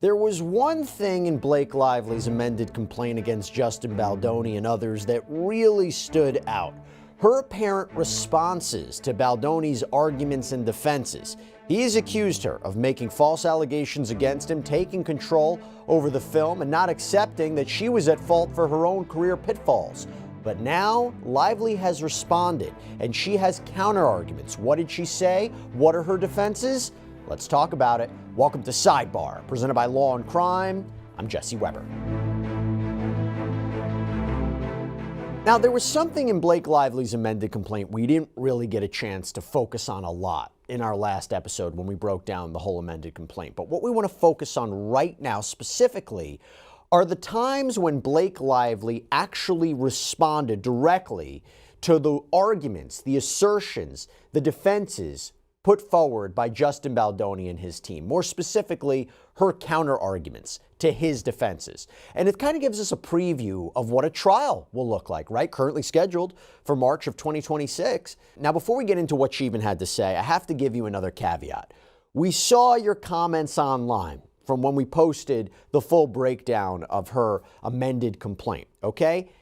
There was one thing in Blake Lively's amended complaint against Justin Baldoni and others that really stood out. Her apparent responses to Baldoni's arguments and defenses. He has accused her of making false allegations against him, taking control over the film, and not accepting that she was at fault for her own career pitfalls. But now, Lively has responded, and she has counter-arguments. What did she say? What are her defenses? Let's talk about it. Welcome to Sidebar, presented by Law&Crime. I'm Jesse Weber. Now, there was something in Blake Lively's amended complaint we didn't really get a chance to focus on a lot in our last episode when we broke down the whole amended complaint. But what we want to focus on right now specifically are the times when Blake Lively actually responded directly to the arguments, the assertions, the defenses put forward by Justin Baldoni and his team. More specifically, her counter-arguments to his defenses. And it kind of gives us a preview of what a trial will look like, right? Currently scheduled for March of 2026. Now, before we get into what she even had to say, I have to give you another caveat. We saw your comments online from when we posted the full breakdown of her amended complaint, okay?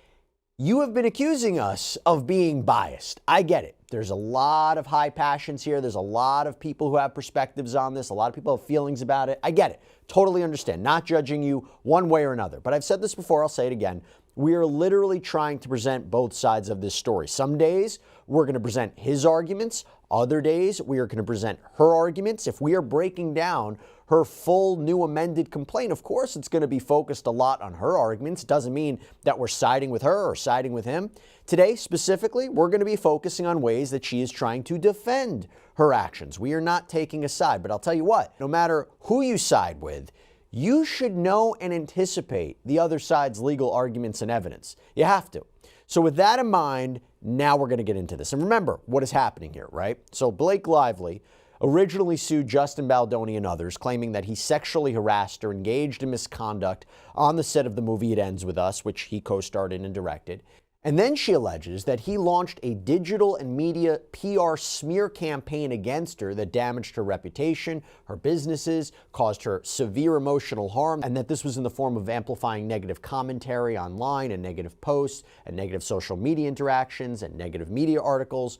You have been accusing us of being biased. I get it. There's a lot of high passions here. There's a lot of people who have perspectives on this. A lot of people have feelings about it. I get it. Totally understand. Not judging you one way or another. But I've said this before. I'll say it again. We are literally trying to present both sides of this story. Some days we're going to present his arguments. Other days we are going to present her arguments. If we are breaking down her full new amended complaint, of course it's going to be focused a lot on her arguments. Doesn't mean that we're siding with her or siding with him. Today, specifically, we're going to be focusing on ways that she is trying to defend her actions. We are not taking a side, but I'll tell you what, no matter who you side with, you should know and anticipate the other side's legal arguments and evidence. You have to. So with that in mind, now we're going to get into this. And remember what is happening here, right? So Blake Lively originally sued Justin Baldoni and others, claiming that he sexually harassed her, engaged in misconduct on the set of the movie It Ends With Us, which he co-starred in and directed. And then she alleges that he launched a digital and media PR smear campaign against her that damaged her reputation, her businesses, caused her severe emotional harm, and that this was in the form of amplifying negative commentary online and negative posts and negative social media interactions and negative media articles.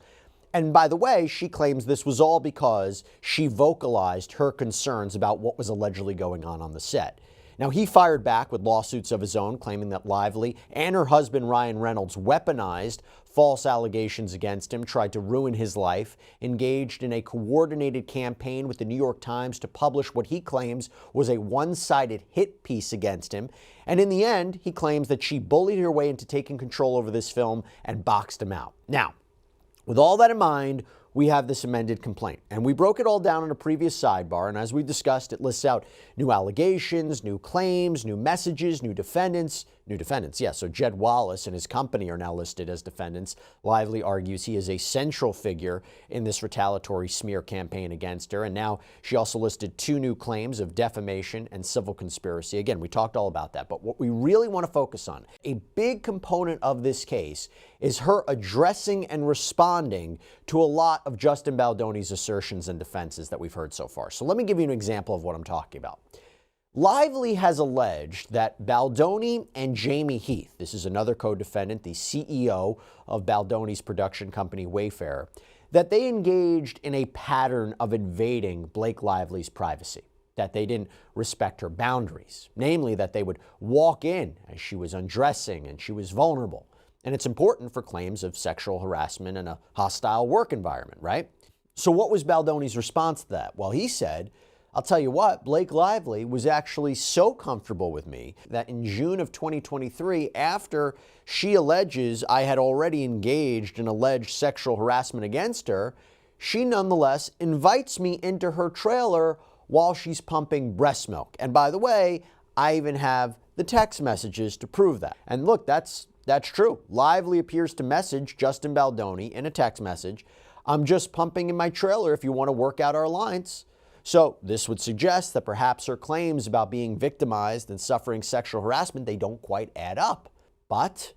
And by the way, she claims this was all because she vocalized her concerns about what was allegedly going on the set. Now, he fired back with lawsuits of his own, claiming that Lively and her husband, Ryan Reynolds, weaponized false allegations against him, tried to ruin his life, engaged in a coordinated campaign with the New York Times to publish what he claims was a one-sided hit piece against him. And in the end, he claims that she bullied her way into taking control over this film and boxed him out. Now, with all that in mind, we have this amended complaint. And we broke it all down in a previous sidebar. And as we discussed, it lists out new allegations, new claims, new messages, new defendants. Yeah, so Jed Wallace and his company are now listed as defendants. Lively argues he is a central figure in this retaliatory smear campaign against her. And now she also listed two new claims of defamation and civil conspiracy. Again, we talked all about that. But what we really want to focus on, a big component of this case, is her addressing and responding to a lot of Justin Baldoni's assertions and defenses that we've heard so far. So let me give you an example of what I'm talking about. Lively has alleged that Baldoni and Jamie Heath, this is another co-defendant, the CEO of Baldoni's production company Wayfair, that they engaged in a pattern of invading Blake Lively's privacy, that they didn't respect her boundaries, namely that they would walk in as she was undressing and she was vulnerable. And it's important for claims of sexual harassment in a hostile work environment, right? So what was Baldoni's response to that? Well, he said, I'll tell you what, Blake Lively was actually so comfortable with me that in June of 2023, after she alleges I had already engaged in alleged sexual harassment against her, she nonetheless invites me into her trailer while she's pumping breast milk. And by the way, I even have the text messages to prove that. And look, that's true. Lively appears to message Justin Baldoni in a text message, I'm just pumping in my trailer if you want to work out our lines. So this would suggest that perhaps her claims about being victimized and suffering sexual harassment, they don't quite add up. But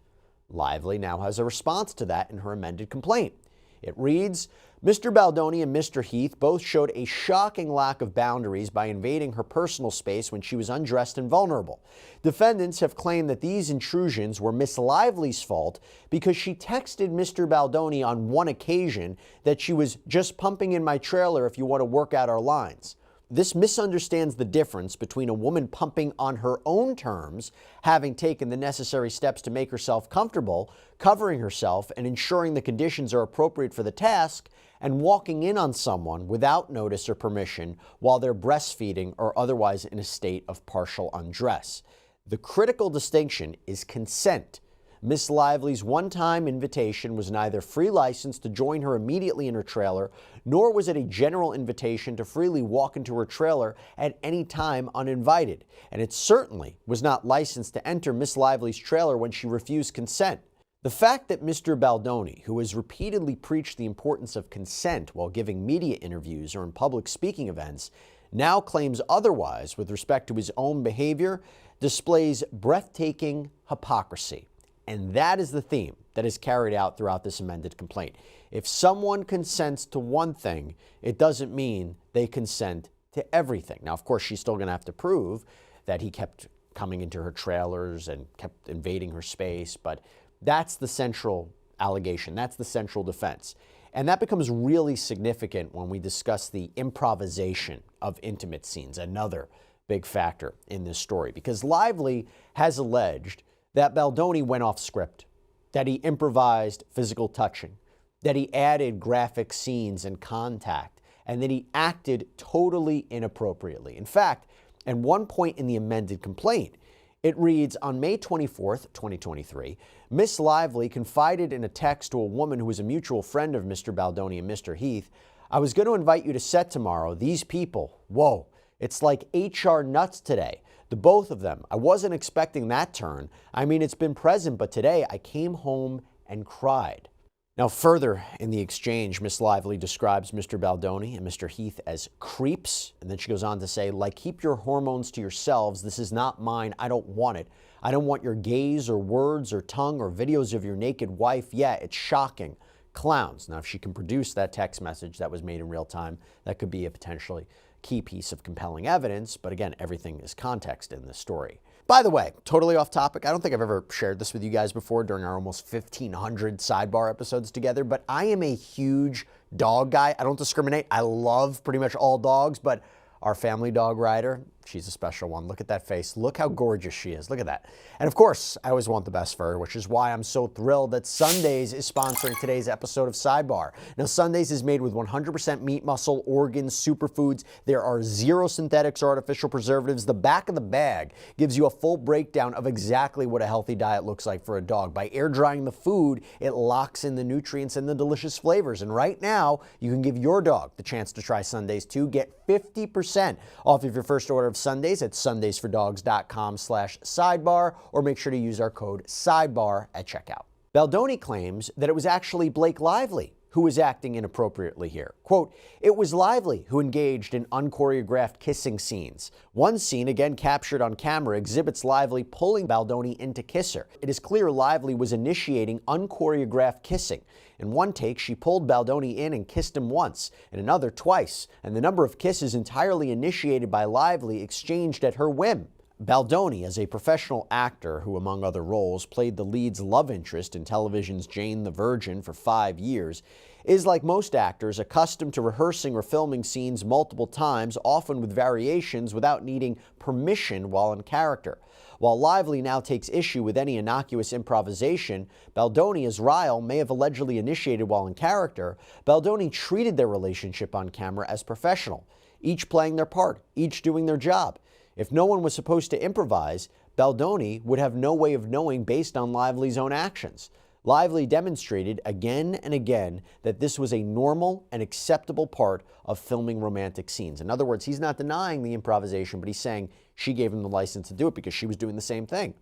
Lively now has a response to that in her amended complaint. It reads, Mr. Baldoni and Mr. Heath both showed a shocking lack of boundaries by invading her personal space when she was undressed and vulnerable. Defendants have claimed that these intrusions were Miss Lively's fault because she texted Mr. Baldoni on one occasion that she was just pumping in my trailer if you want to work out our lines. This misunderstands the difference between a woman pumping on her own terms, having taken the necessary steps to make herself comfortable, covering herself, and ensuring the conditions are appropriate for the task, and walking in on someone without notice or permission while they're breastfeeding or otherwise in a state of partial undress. The critical distinction is consent. Miss Lively's one-time invitation was neither free license to join her immediately in her trailer, nor was it a general invitation to freely walk into her trailer at any time uninvited. And it certainly was not licensed to enter Miss Lively's trailer when she refused consent. The fact that Mr. Baldoni, who has repeatedly preached the importance of consent while giving media interviews or in public speaking events, now claims otherwise with respect to his own behavior, displays breathtaking hypocrisy. And that is the theme that is carried out throughout this amended complaint. If someone consents to one thing, it doesn't mean they consent to everything. Now, of course, she's still going to have to prove that he kept coming into her trailers and kept invading her space, but that's the central allegation. That's the central defense. And that becomes really significant when we discuss the improvisation of intimate scenes, another big factor in this story, because Lively has alleged that Baldoni went off script, that he improvised physical touching, that he added graphic scenes and contact, and that he acted totally inappropriately. In fact, at one point in the amended complaint, it reads, on May 24th, 2023, Miss Lively confided in a text to a woman who was a mutual friend of Mr. Baldoni and Mr. Heath, I was going to invite you to set tomorrow. These people, whoa, it's like HR nuts today. The both of them. I wasn't expecting that turn. I mean, it's been present, but today I came home and cried. Now, further in the exchange, Miss Lively describes Mr. Baldoni and Mr. Heath as creeps. And then she goes on to say, like, keep your hormones to yourselves. This is not mine. I don't want it. I don't want your gaze or words or tongue or videos of your naked wife. Yeah, it's shocking. Clowns. Now, if she can produce that text message that was made in real time, that could be a potentially key piece of compelling evidence, but again, everything is context in this story. By the way, totally off topic, I don't think I've ever shared this with you guys before during our almost 1,500 Sidebar episodes together, but I am a huge dog guy. I don't discriminate. I love pretty much all dogs, but our family dog Ryder, she's a special one. Look at that face. Look how gorgeous she is. Look at that. And of course, I always want the best for her, which is why I'm so thrilled that Sundays is sponsoring today's episode of Sidebar. Now, Sundays is made with 100% meat, muscle, organs, superfoods. There are zero synthetics or artificial preservatives. The back of the bag gives you a full breakdown of exactly what a healthy diet looks like for a dog. By air drying the food, it locks in the nutrients and the delicious flavors. And right now, you can give your dog the chance to try Sundays too. Get 50% off of your first order of Sundays at sundaysfordogs.com/sidebar, or make sure to use our code SIDEBAR at checkout. Baldoni claims that it was actually Blake Lively who was acting inappropriately here. Quote, it was Lively who engaged in unchoreographed kissing scenes. One scene, again captured on camera, exhibits Lively pulling Baldoni in to kiss her. It is clear Lively was initiating unchoreographed kissing. In one take, she pulled Baldoni in and kissed him once, in another twice, and the number of kisses entirely initiated by Lively exchanged at her whim. Baldoni, as a professional actor who, among other roles, played the lead's love interest in television's Jane the Virgin for 5 years, is, like most actors, accustomed to rehearsing or filming scenes multiple times, often with variations, without needing permission while in character. While Lively now takes issue with any innocuous improvisation Baldoni as Ryle may have allegedly initiated while in character, Baldoni treated their relationship on camera as professional, each playing their part, each doing their job. If no one was supposed to improvise, Baldoni would have no way of knowing based on Lively's own actions. Lively demonstrated again and again that this was a normal and acceptable part of filming romantic scenes. In other words, he's not denying the improvisation, but he's saying she gave him the license to do it because she was doing the same thing.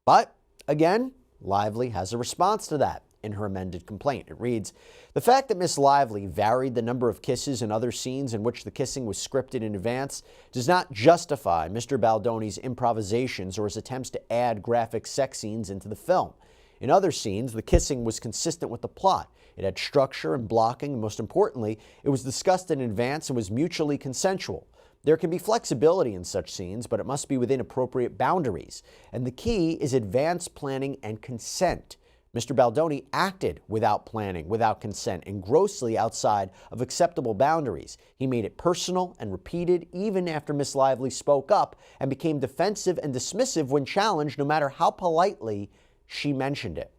But again, Lively has a response to that in her amended complaint. It reads, the fact that Miss Lively varied the number of kisses in other scenes in which the kissing was scripted in advance does not justify Mr. Baldoni's improvisations or his attempts to add graphic sex scenes into the film. In other scenes, the kissing was consistent with the plot. It had structure and blocking, and most importantly, it was discussed in advance and was mutually consensual. There can be flexibility in such scenes, but it must be within appropriate boundaries. And the key is advanced planning and consent. Mr. Baldoni acted without planning, without consent, and grossly outside of acceptable boundaries. He made it personal and repeated even after Miss Lively spoke up and became defensive and dismissive when challenged, no matter how politely she mentioned it.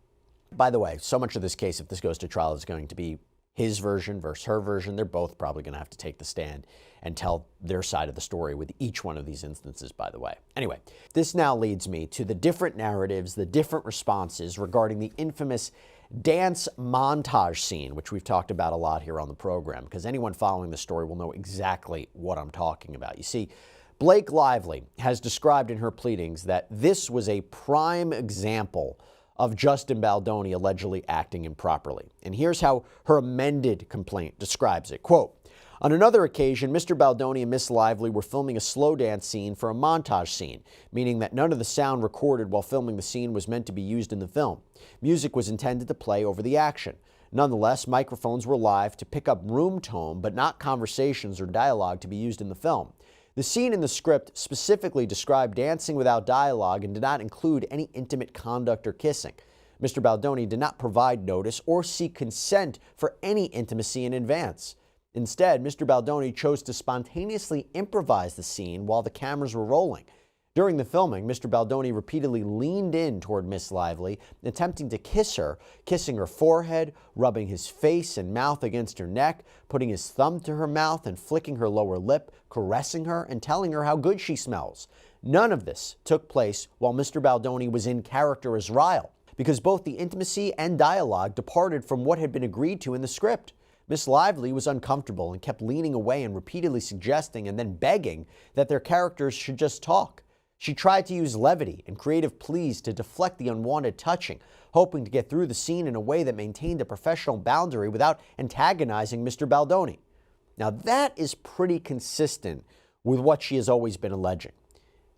By the way, so much of this case, if this goes to trial, is going to be his version versus her version. They're both probably going to have to take the stand and tell their side of the story with each one of these instances, by the way. Anyway, this now leads me to the different narratives, the different responses regarding the infamous dance montage scene, which we've talked about a lot here on the program, because anyone following the story will know exactly what I'm talking about. You see, Blake Lively has described in her pleadings that this was a prime example of Justin Baldoni allegedly acting improperly. And here's how her amended complaint describes it. Quote, on another occasion, Mr. Baldoni and Miss Lively were filming a slow dance scene for a montage scene, meaning that none of the sound recorded while filming the scene was meant to be used in the film. Music was intended to play over the action. Nonetheless, microphones were live to pick up room tone, but not conversations or dialogue to be used in the film. The scene in the script specifically described dancing without dialogue and did not include any intimate conduct or kissing. Mr. Baldoni did not provide notice or seek consent for any intimacy in advance. Instead, Mr. Baldoni chose to spontaneously improvise the scene while the cameras were rolling. During the filming, Mr. Baldoni repeatedly leaned in toward Miss Lively, attempting to kiss her, kissing her forehead, rubbing his face and mouth against her neck, putting his thumb to her mouth and flicking her lower lip, caressing her and telling her how good she smells. None of this took place while Mr. Baldoni was in character as Ryle, because both the intimacy and dialogue departed from what had been agreed to in the script. Miss Lively was uncomfortable and kept leaning away and repeatedly suggesting and then begging that their characters should just talk. She tried to use levity and creative pleas to deflect the unwanted touching, hoping to get through the scene in a way that maintained a professional boundary without antagonizing Mr. Baldoni. Now that is pretty consistent with what she has always been alleging.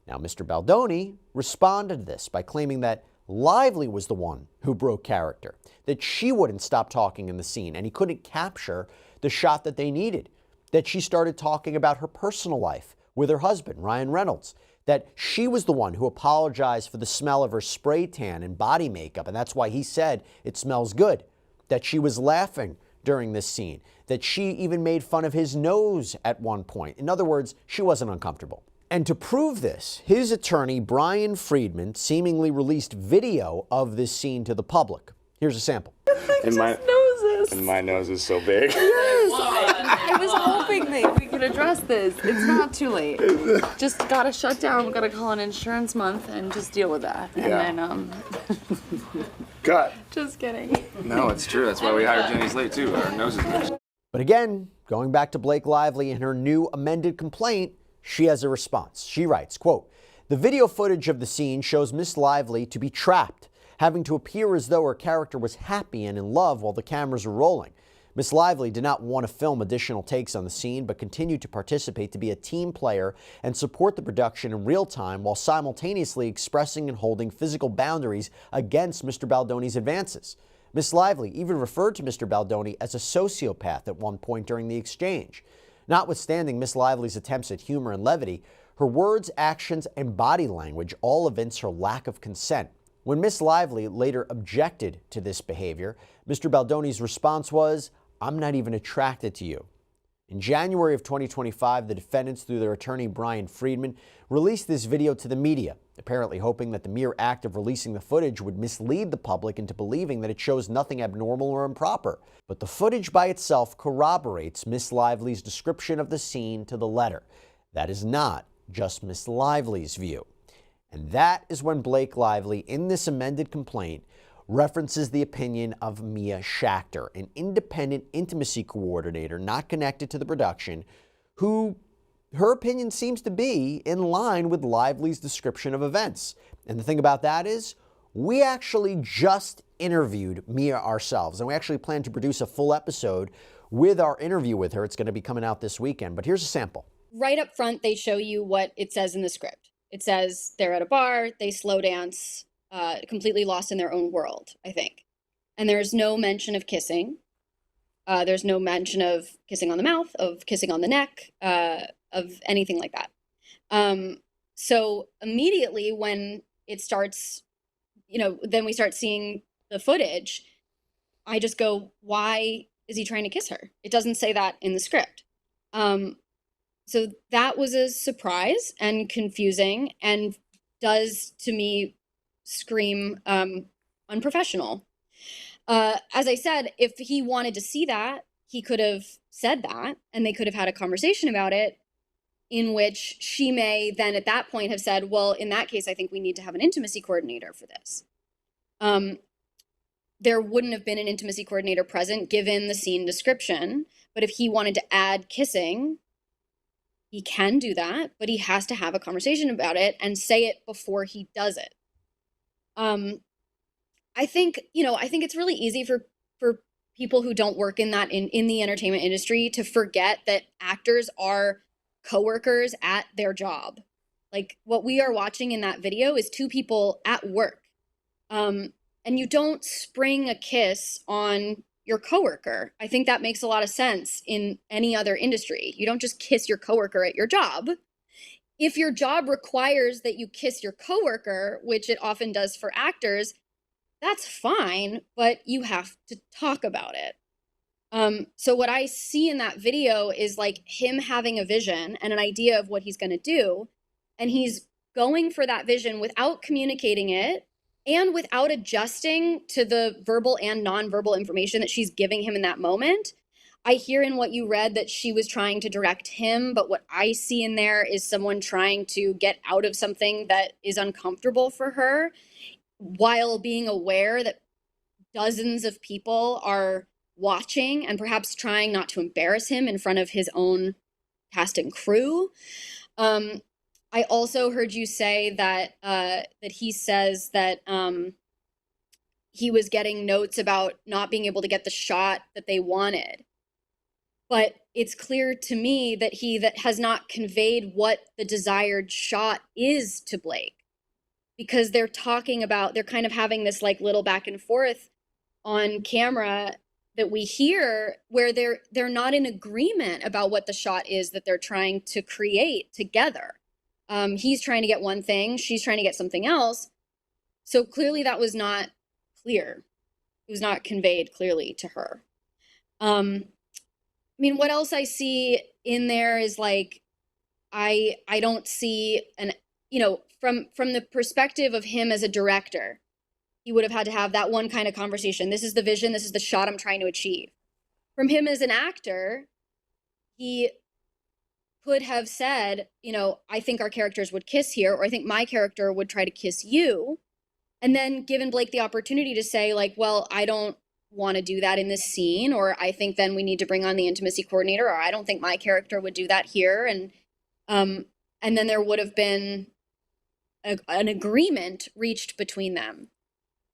Now Mr. Baldoni responded to this by claiming that Lively was the one who broke character, that she wouldn't stop talking in the scene and he couldn't capture the shot that they needed, that she started talking about her personal life with her husband, Ryan Reynolds, that she was the one who apologized for the smell of her spray tan and body makeup, and that's why he said it smells good, that she was laughing during this scene, that she even made fun of his nose at one point. In other words, she wasn't uncomfortable. And to prove this, his attorney, Brian Friedman, seemingly released video of this scene to the public. Here's a sample. And my nose is so big. Yes, I was hoping that we could address this. It's not too late. Just gotta shut down. We gotta call an insurance month and just deal with that. Yeah. And then Cut. Just kidding. No, it's true. That's why we hired Jenny Slate too. Our noses are. But again, going back to Blake Lively and her new amended complaint, she has a response. She writes, quote, the video footage of the scene shows Miss Lively to be trapped, having to appear as though her character was happy and in love while the cameras were rolling. Miss Lively did not want to film additional takes on the scene, but continued to participate to be a team player and support the production in real time while simultaneously expressing and holding physical boundaries against Mr. Baldoni's advances. Miss Lively even referred to Mr. Baldoni as a sociopath at one point during the exchange. Notwithstanding Miss Lively's attempts at humor and levity, her words, actions, and body language all evince her lack of consent. When Miss Lively later objected to this behavior, Mr. Baldoni's response was, I'm not even attracted to you. In January of 2025, the defendants, through their attorney Brian Friedman, released this video to the media, apparently hoping that the mere act of releasing the footage would mislead the public into believing that it shows nothing abnormal or improper. But the footage by itself corroborates Miss Lively's description of the scene to the letter. That is not just Miss Lively's view. And that is when Blake Lively, in this amended complaint, references the opinion of Mia Schachter, an independent intimacy coordinator not connected to the production, who her opinion seems to be in line with Lively's description of events. And the thing about that is, we actually just interviewed Mia ourselves, and we actually plan to produce a full episode with our interview with her. It's going to be coming out this weekend, but here's a sample. Right up front, they show you what it says in the script. It says they're at a bar, they slow dance, completely lost in their own world, I think. And there's no mention of kissing. There's no mention of kissing on the mouth, of kissing on the neck, of anything like that. So immediately when it starts, then we start seeing the footage, I just go, why is he trying to kiss her? It doesn't say that in the script. So that was a surprise and confusing and does, to me, scream unprofessional. As I said, if he wanted to see that, he could have said that, and they could have had a conversation about it, in which she may then at that point have said, well, in that case, I think we need to have an intimacy coordinator for this. There wouldn't have been an intimacy coordinator present given the scene description, but if he wanted to add kissing, he can do that, but he has to have a conversation about it and say it before he does it. I think it's really easy for people who don't work in the entertainment industry to forget that actors are coworkers at their job. Like, what we are watching in that video is two people at work. And you don't spring a kiss on your coworker. I think that makes a lot of sense in any other industry. You don't just kiss your coworker at your job. If your job requires that you kiss your coworker, which it often does for actors, that's fine, but you have to talk about it. So what I see in that video is like him having a vision and an idea of what he's going to do, and he's going for that vision without communicating it and without adjusting to the verbal and nonverbal information that she's giving him in that moment. I hear in what you read that she was trying to direct him, but what I see in there is someone trying to get out of something that is uncomfortable for her, while being aware that dozens of people are watching and perhaps trying not to embarrass him in front of his own cast and crew. I also heard you say that he says that he was getting notes about not being able to get the shot that they wanted. But it's clear to me that he has not conveyed what the desired shot is to Blake, because they're kind of having this like little back and forth on camera that we hear where they're not in agreement about what the shot is that they're trying to create together. He's trying to get one thing, she's trying to get something else. So clearly that was not clear. It was not conveyed clearly to her. I mean, what else I see in there is like, I don't see from the perspective of him as a director, he would have had to have that one kind of conversation. This is the vision, this is the shot I'm trying to achieve. From him as an actor, he could have said, I think our characters would kiss here, or I think my character would try to kiss you. And then given Blake the opportunity to say like, well, I don't want to do that in this scene, or I think then we need to bring on the intimacy coordinator, or I don't think my character would do that here. And then there would have been an agreement reached between them.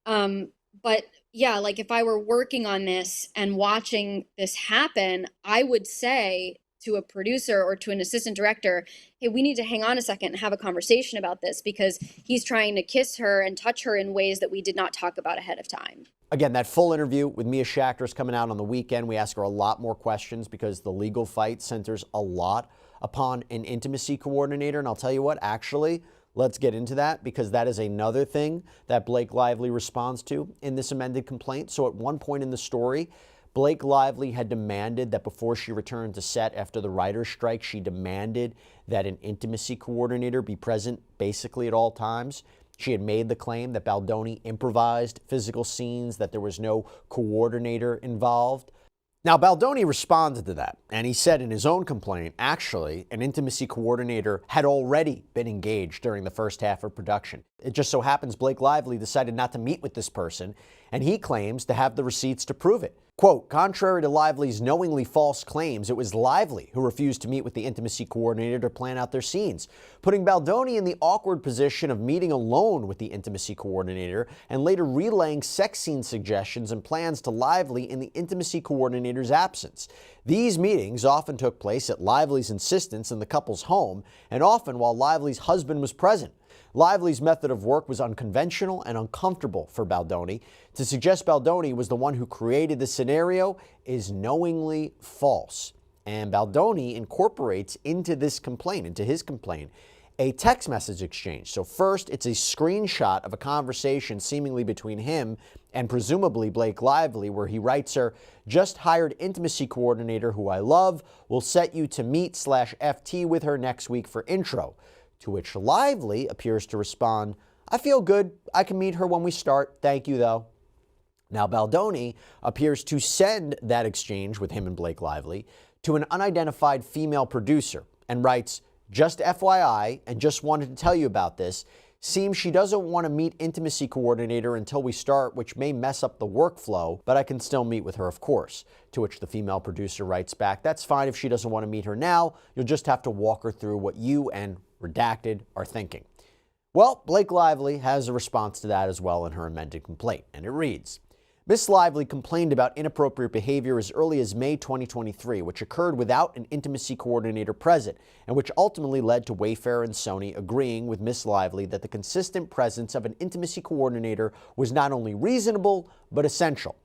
But yeah, like if I were working on this and watching this happen, I would say to a producer or to an assistant director, hey, we need to hang on a second and have a conversation about this, because he's trying to kiss her and touch her in ways that we did not talk about ahead of time. Again, that full interview with Mia Schachter is coming out on the weekend. We ask her a lot more questions because the legal fight centers a lot upon an intimacy coordinator. And I'll tell you what, actually, let's get into that, because that is another thing that Blake Lively responds to in this amended complaint. So at one point in the story, Blake Lively had demanded that before she returned to set after the writer's strike, she demanded that an intimacy coordinator be present basically at all times. She had made the claim that Baldoni improvised physical scenes, that there was no coordinator involved. Now, Baldoni responded to that, and he said in his own complaint, actually, an intimacy coordinator had already been engaged during the first half of production. It just so happens Blake Lively decided not to meet with this person, and he claims to have the receipts to prove it. Quote, contrary to Lively's knowingly false claims, it was Lively who refused to meet with the intimacy coordinator to plan out their scenes, putting Baldoni in the awkward position of meeting alone with the intimacy coordinator and later relaying sex scene suggestions and plans to Lively in the intimacy coordinator's absence. These meetings often took place at Lively's insistence in the couple's home, and often while Lively's husband was present. Lively's method of work was unconventional and uncomfortable for Baldoni. To suggest Baldoni was the one who created the scenario is knowingly false. And Baldoni incorporates into his complaint, a text message exchange. So first, it's a screenshot of a conversation seemingly between him and presumably Blake Lively, where he writes her, "Just hired intimacy coordinator who I love, will set you to meet/FT with her next week for intro." To which Lively appears to respond, "I feel good. I can meet her when we start. Thank you, though." Now, Baldoni appears to send that exchange with him and Blake Lively to an unidentified female producer and writes, "Just FYI, and just wanted to tell you about this. Seems she doesn't want to meet intimacy coordinator until we start, which may mess up the workflow, but I can still meet with her, of course." To which the female producer writes back, "That's fine if she doesn't want to meet her now. You'll just have to walk her through what you and redacted are thinking." Well, Blake Lively has a response to that as well in her amended complaint, and it reads, "Miss Lively complained about inappropriate behavior as early as May 2023, which occurred without an intimacy coordinator present, and which ultimately led to Wayfair and Sony agreeing with Miss Lively that the consistent presence of an intimacy coordinator was not only reasonable, but essential.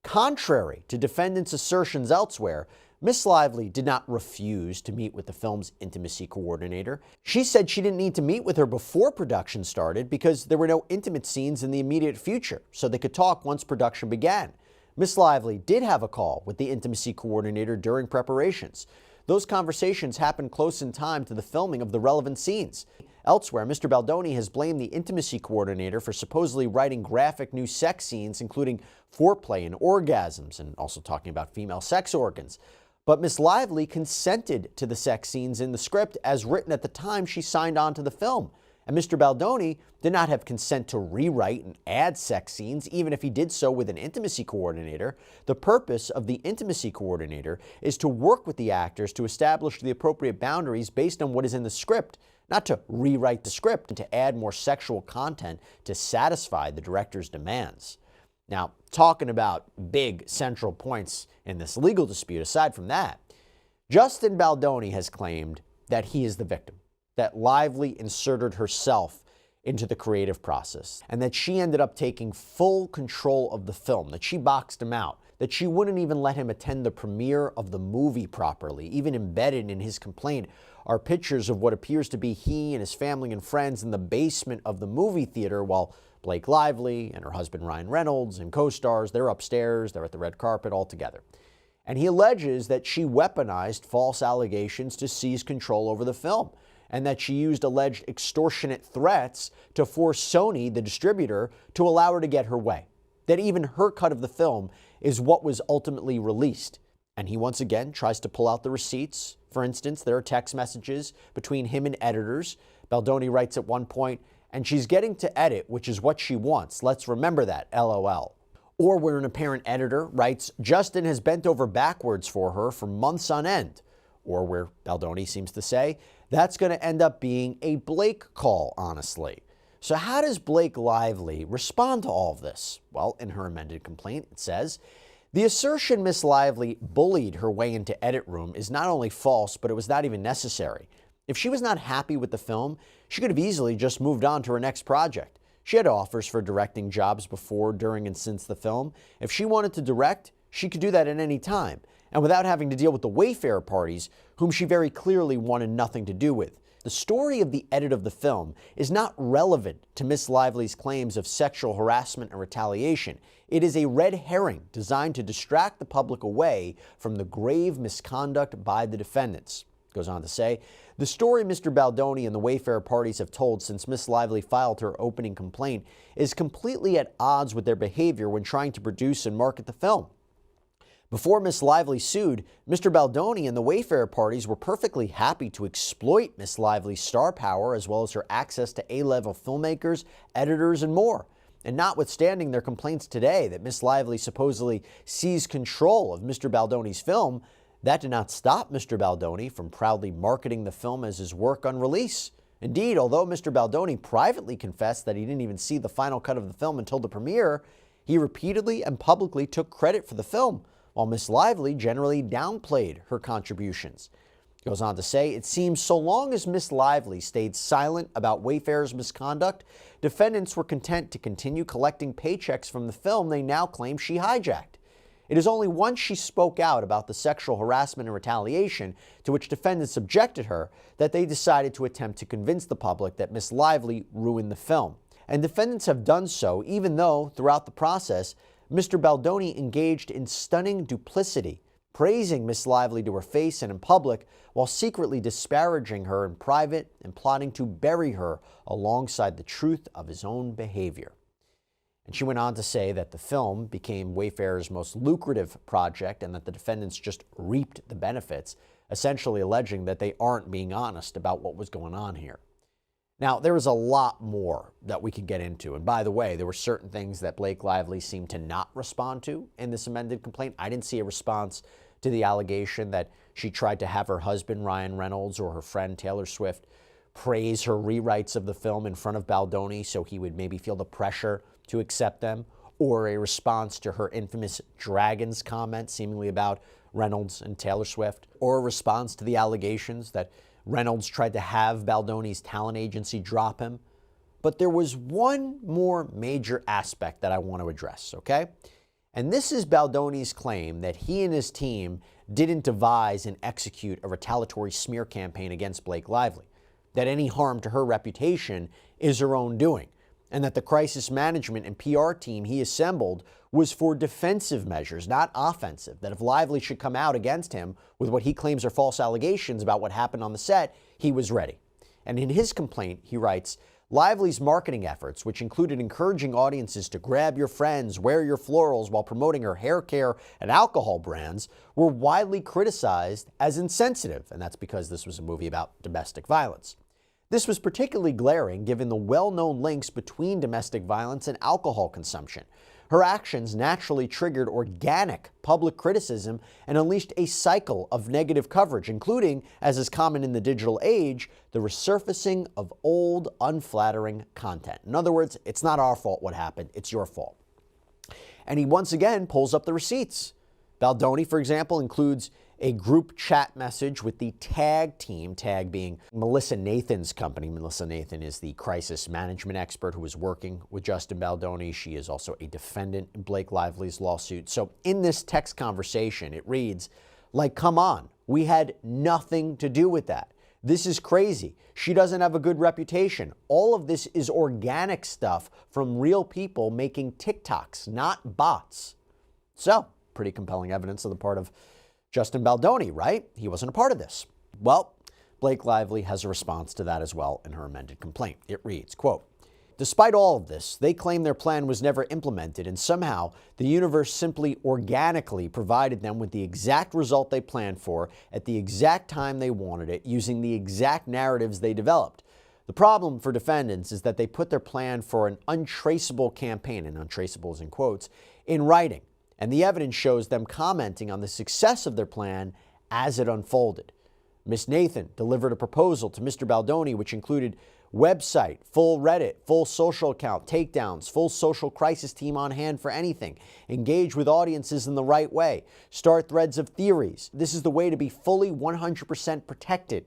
Contrary to defendants' assertions elsewhere, Miss Lively did not refuse to meet with the film's intimacy coordinator. She said she didn't need to meet with her before production started because there were no intimate scenes in the immediate future, so they could talk once production began. Miss Lively did have a call with the intimacy coordinator during preparations. Those conversations happened close in time to the filming of the relevant scenes. Elsewhere, Mr. Baldoni has blamed the intimacy coordinator for supposedly writing graphic new sex scenes, including foreplay and orgasms, and also talking about female sex organs. But Miss Lively consented to the sex scenes in the script as written at the time she signed on to the film. And Mr. Baldoni did not have consent to rewrite and add sex scenes, even if he did so with an intimacy coordinator. The purpose of the intimacy coordinator is to work with the actors to establish the appropriate boundaries based on what is in the script, not to rewrite the script and to add more sexual content to satisfy the director's demands." Now, talking about big central points in this legal dispute, aside from that, Justin Baldoni has claimed that he is the victim, that Lively inserted herself into the creative process, and that she ended up taking full control of the film, that she boxed him out, that she wouldn't even let him attend the premiere of the movie properly. Even embedded in his complaint are pictures of what appears to be he and his family and friends in the basement of the movie theater, while Blake Lively and her husband Ryan Reynolds and co-stars, they're upstairs, they're at the red carpet all together. And he alleges that she weaponized false allegations to seize control over the film, and that she used alleged extortionate threats to force Sony, the distributor, to allow her to get her way. That even her cut of the film is what was ultimately released. And he once again tries to pull out the receipts. For instance, there are text messages between him and editors. Baldoni writes at one point, "And she's getting to edit, which is what she wants. Let's remember that, LOL." Or where an apparent editor writes, "Justin has bent over backwards for her for months on end." Or where Baldoni seems to say, "That's going to end up being a Blake call, honestly." So how does Blake Lively respond to all of this? Well, in her amended complaint, it says, "The assertion Miss Lively bullied her way into edit room is not only false, but it was not even necessary. If she was not happy with the film, she could have easily just moved on to her next project. She had offers for directing jobs before, during, and since the film. If she wanted to direct, she could do that at any time, and without having to deal with the Wayfair parties, whom she very clearly wanted nothing to do with. The story of the edit of the film is not relevant to Miss Lively's claims of sexual harassment and retaliation. It is a red herring designed to distract the public away from the grave misconduct by the defendants." Goes on to say, "The story Mr. Baldoni and the Wayfair parties have told since Miss Lively filed her opening complaint is completely at odds with their behavior when trying to produce and market the film. Before Miss Lively sued, Mr. Baldoni and the Wayfair parties were perfectly happy to exploit Miss Lively's star power as well as her access to A-level filmmakers, editors, and more. And notwithstanding their complaints today that Miss Lively supposedly seized control of Mr. Baldoni's film, that did not stop Mr. Baldoni from proudly marketing the film as his work on release. Indeed, although Mr. Baldoni privately confessed that he didn't even see the final cut of the film until the premiere, he repeatedly and publicly took credit for the film, while Miss Lively generally downplayed her contributions. Goes on to say, it seems so long as Miss Lively stayed silent about Wayfair's misconduct, defendants were content to continue collecting paychecks from the film they now claim she hijacked. It is only once she spoke out about the sexual harassment and retaliation to which defendants subjected her that they decided to attempt to convince the public that Miss Lively ruined the film. And defendants have done so even though, throughout the process, Mr. Baldoni engaged in stunning duplicity, praising Miss Lively to her face and in public while secretly disparaging her in private and plotting to bury her alongside the truth of his own behavior. And she went on to say that the film became Wayfair's most lucrative project and that the defendants just reaped the benefits, essentially alleging that they aren't being honest about what was going on here. Now, there was a lot more that we could get into. And by the way, there were certain things that Blake Lively seemed to not respond to in this amended complaint. I didn't see a response to the allegation that she tried to have her husband, Ryan Reynolds, or her friend Taylor Swift praise her rewrites of the film in front of Baldoni so he would maybe feel the pressure to accept them, or a response to her infamous dragons comment seemingly about Reynolds and Taylor Swift, or a response to the allegations that Reynolds tried to have Baldoni's talent agency drop him. But there was one more major aspect that I want to address, okay? And this is Baldoni's claim that he and his team didn't devise and execute a retaliatory smear campaign against Blake Lively, that any harm to her reputation is her own doing, and that the crisis management and PR team he assembled was for defensive measures, not offensive, that if Lively should come out against him with what he claims are false allegations about what happened on the set, he was ready. And in his complaint, he writes, Lively's marketing efforts, which included encouraging audiences to grab your friends, wear your florals while promoting her hair care and alcohol brands, were widely criticized as insensitive, and that's because this was a movie about domestic violence. This was particularly glaring given the well-known links between domestic violence and alcohol consumption. Her actions naturally triggered organic public criticism and unleashed a cycle of negative coverage, including, as is common in the digital age, the resurfacing of old, unflattering content. In other words, it's not our fault what happened, it's your fault. And he once again pulls up the receipts. Baldoni, for example, includes a group chat message with the TAG team, TAG being Melissa Nathan's company. Melissa Nathan is the crisis management expert who is working with Justin Baldoni. She is also a defendant in Blake Lively's lawsuit. So in this text conversation, it reads, like, come on, we had nothing to do with that. This is crazy. She doesn't have a good reputation. All of this is organic stuff from real people making TikToks, not bots. So, pretty compelling evidence on the part of Justin Baldoni, right? He wasn't a part of this. Well, Blake Lively has a response to that as well in her amended complaint. It reads, quote, despite all of this, they claim their plan was never implemented and somehow the universe simply organically provided them with the exact result they planned for at the exact time they wanted it using the exact narratives they developed. The problem for defendants is that they put their plan for an untraceable campaign, and untraceable is in quotes, in writing. And the evidence shows them commenting on the success of their plan as it unfolded. Ms. Nathan delivered a proposal to Mr. Baldoni which included website, full Reddit, full social account, takedowns, full social crisis team on hand for anything, engage with audiences in the right way, start threads of theories. This is the way to be fully 100% protected.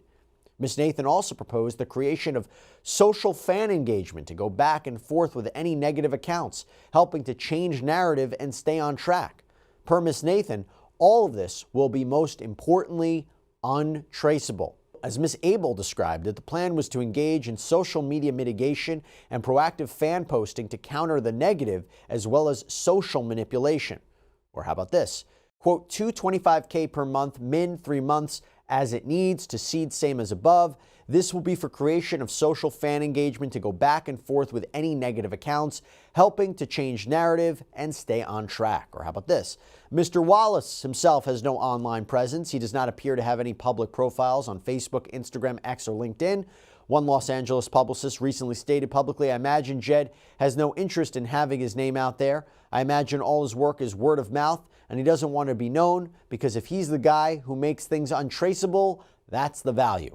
Ms. Nathan also proposed the creation of social fan engagement to go back and forth with any negative accounts, helping to change narrative and stay on track. Per Ms. Nathan, all of this will be most importantly untraceable. As Ms. Abel described it, the plan was to engage in social media mitigation and proactive fan posting to counter the negative as well as social manipulation. Or how about this? Quote, $225K per month, min 3 months, as it needs to seed same as above. This will be for creation of social fan engagement to go back and forth with any negative accounts, helping to change narrative and stay on track. Or how about this? Mr. Wallace himself has no online presence. He does not appear to have any public profiles on Facebook, Instagram, X, or LinkedIn. One Los Angeles publicist recently stated publicly, I imagine Jed has no interest in having his name out there. I imagine all his work is word of mouth, and he doesn't want to be known because if he's the guy who makes things untraceable, that's the value.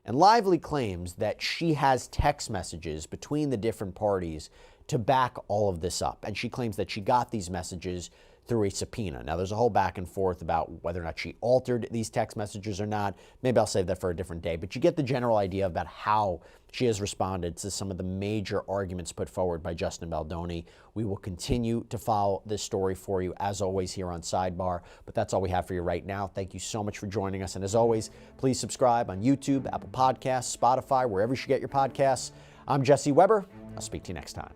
And Lively claims that she has text messages between the different parties to back all of this up. And she claims that she got these messages through a subpoena. Now, there's a whole back and forth about whether or not she altered these text messages or not. Maybe I'll save that for a different day, but you get the general idea about how she has responded to some of the major arguments put forward by Justin Baldoni. We will continue to follow this story for you, as always, here on Sidebar, but that's all we have for you right now. Thank you so much for joining us, and as always, please subscribe on YouTube, Apple Podcasts, Spotify, wherever you get your podcasts. I'm Jesse Weber. I'll speak to you next time.